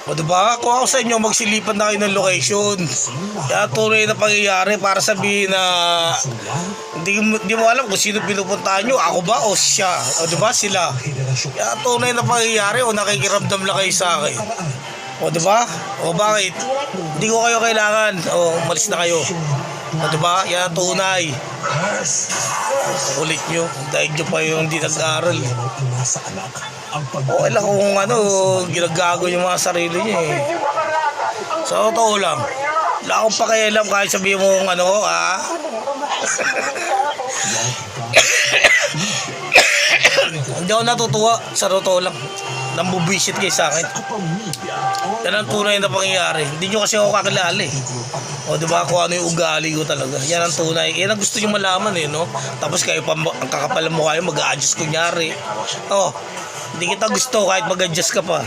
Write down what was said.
O diba, kung ako sa inyo, magsilipan na kayo ng location. Kaya tunay na pangyayari para sabihin na hindi mo alam kung sino pinupuntahan nyo, ako ba o siya, o diba sila. Kaya tunay na pangyayari o nakikiramdam lang kayo sa akin. O diba, o bakit hindi ko kayo kailangan, o umalis na kayo. O diba, yan tunay. Ulit nyo, dahil nyo pa yung hindi nag-aaral. O ilang kung ano, ginagago yung mga sarili nyo eh. So totoo lang, wala akong pakialam kahit sabihin mo ano, hindi ako natutuwa, sa totoo lang. Nambubisit kayo sa akin. Yan ang tunay na pangyayari. Hindi nyo kasi ako kakilala eh. O diba, kung ano yung ugali ko talaga. Yan ang tunay. Yan ang gusto nyo malaman eh, no? Tapos kayo pa, ang kakapal mo kayo, mag-a-adjust kunyari. O, hindi kita gusto kahit mag-adjust ka pa.